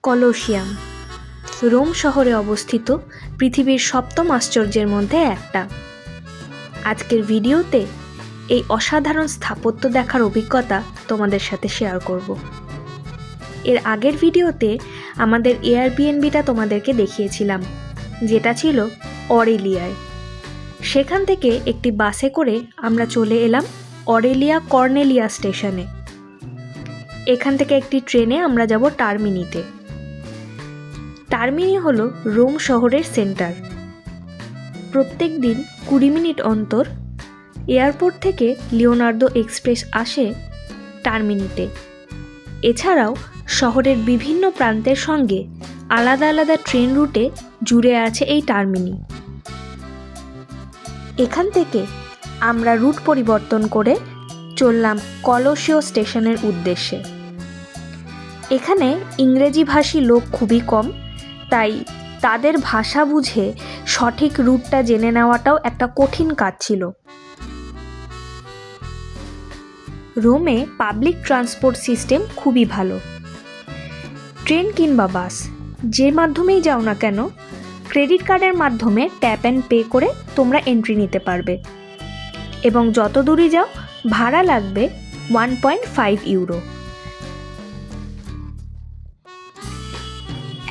Colosseum Rome শহরে অবস্থিত পৃথিবীর সপ্তম আশ্চর্যের মধ্যে একটা। আজকের ভিডিওতে এই অসাধারণ স্থাপত্য দেখার অভিজ্ঞতা তোমাদের সাথে শেয়ার করব। এর আগের ভিডিওতে আমাদের এয়ারবিএনবিটা তোমাদেরকে দেখিয়েছিলাম, যেটা ছিল অরেলিয়ায়। সেখান থেকে একটি বাসে করে আমরা চলে এলাম অরেলিয়া কর্নেলিয়া স্টেশনে। এখান থেকে একটি ট্রেনে আমরা যাব টার্মিনিতে। টার্মিনি হলো রোম শহরের সেন্টার। প্রত্যেক দিন 20 মিনিট অন্তর এয়ারপোর্ট থেকে লিওনার্দো এক্সপ্রেস আসে টার্মিনিতে। এছাড়াও শহরের বিভিন্ন প্রান্তের সঙ্গে আলাদা আলাদা ট্রেন রুটে জুড়ে আছে এই টার্মিনি। এখান থেকে আমরা রুট পরিবর্তন করে চললাম কলোসিও স্টেশনের উদ্দেশ্যে। এখানে ইংরেজিভাষী লোক খুবই কম, তাই তাদের ভাষা বুঝে সঠিক রুটটা জেনে নেওয়াটাও একটা কঠিন কাজ ছিল। রোমে পাবলিক ট্রান্সপোর্ট সিস্টেম খুবই ভালো। ট্রেন কিংবা বাস যে মাধ্যমেই যাও না কেন, ক্রেডিট কার্ডের মাধ্যমে ট্যাপ অ্যান্ড পে করে তোমরা এন্ট্রি নিতে পারবে এবং যত দূরই যাও ভাড়া লাগবে 1.5 ইউরো।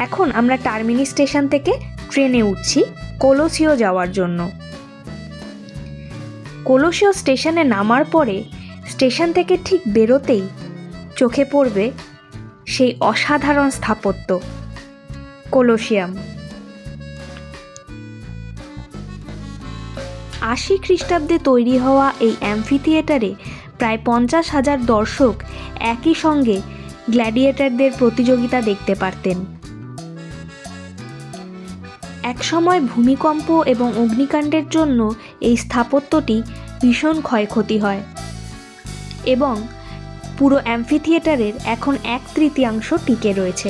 এখন আমরা টার্মিনি স্টেশন থেকে ট্রেনে উঠছি কলোসিও যাওয়ার জন্য। কলোসিও স্টেশনে নামার পরে স্টেশন থেকে ঠিক বেরোতেই চোখে পড়বে সেই অসাধারণ স্থাপত্য কলোসিয়াম। 80 খ্রিস্টাব্দে তৈরি হওয়া এই অ্যাম্ফিথিয়েটারে প্রায় 50,000 দর্শক একই সঙ্গে গ্ল্যাডিয়েটরদের প্রতিযোগিতা দেখতে পারতেন। একসময় ভূমিকম্প এবং অগ্নিকাণ্ডের জন্য এই স্থাপত্যটি ভীষণ ক্ষয়ক্ষতি হয় এবং পুরো অ্যাম্ফিথিয়েটারের এখন 1/3 টিকে রয়েছে।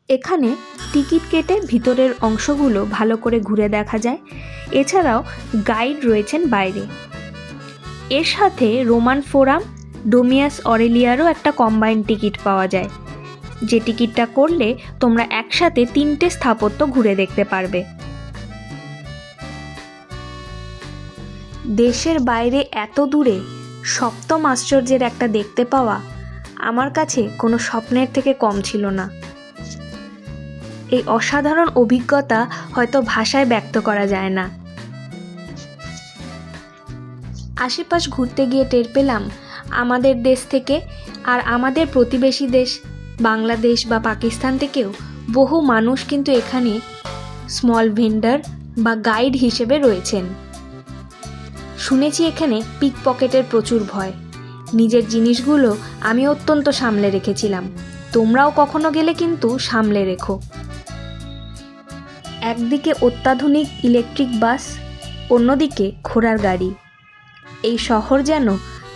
এখানে টিকিট কেটে ভিতরের অংশগুলো ভালো করে ঘুরে দেখা যায়। এছাড়াও গাইড রয়েছেন বাইরে। এর সাথে রোমান ফোরাম, ডোমিয়াস অরেলিয়ারও একটা কম্বাইন্ড টিকিট পাওয়া যায়, যে টিকিটটা করলে তোমরা একসাথে 3টে স্থাপত্য ঘুরে দেখতে পারবে। দেশের বাইরে এত দূরে সপ্তম আশ্চর্যের একটা দেখতে পাওয়া আমার কাছে কোনো স্বপ্নের থেকে কম ছিল না। এই অসাধারণ অভিজ্ঞতা হয়তো ভাষায় ব্যক্ত করা যায় না। আশেপাশ ঘুরতে গিয়ে টের পেলাম আমাদের দেশ থেকে আর আমাদের প্রতিবেশী দেশ বাংলাদেশ বা পাকিস্তান থেকেও বহু মানুষ কিন্তু এখানে স্মল ভেন্ডার বা গাইড হিসেবে রয়েছেন। শুনেছি এখানে পিকপকেটের প্রচুর ভয়। নিজের জিনিসগুলো আমি অত্যন্ত সামলে রেখেছিলাম। তোমরাও কখনো গেলে কিন্তু সামলে রেখো। একদিকে অত্যাধুনিক ইলেকট্রিক বাস, অন্যদিকে ঘোড়ার গাড়ি। এই শহর যেন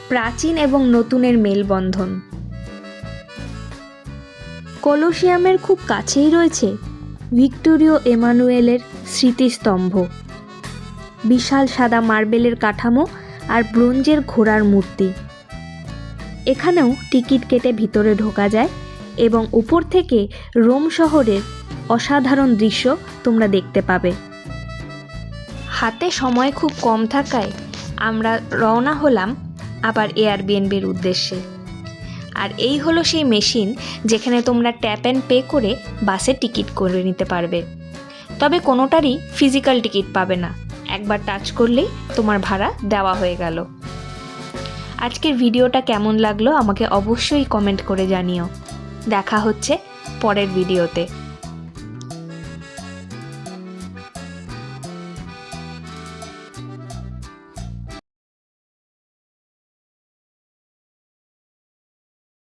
প্রাচীন এবং নতুনের মেলবন্ধন। কলোসিয়ামের খুব কাছেই রয়েছে ভিক্টোরিও এমানুয়েলের স্মৃতিস্তম্ভ, বিশাল সাদা মার্বেলের কাঠামো আর ব্রোঞ্জের ঘোড়ার মূর্তি। এখানেও টিকিট কেটে ভিতরে ঢোকা যায় এবং উপর থেকে রোম শহরের অসাধারণ দৃশ্য তোমরা দেখতে পাবে। হাতে সময় খুব কম থাকায় আমরা রওনা হলাম আবার এয়ারবিএনবির উদ্দেশ্যে। আর এই হলো সেই মেশিন যেখানে তোমরা ট্যাপ অ্যান্ড পে করে বাসে টিকিট করে নিতে পারবে। তবে কোনোটারই ফিজিক্যাল টিকিট পাবে না, একবার টাচ করলেই তোমার ভাড়া দেওয়া হয়ে গেল। আজকের ভিডিওটা কেমন লাগলো আমাকে অবশ্যই কমেন্ট করে জানিও। দেখা হচ্ছে পরের ভিডিওতে।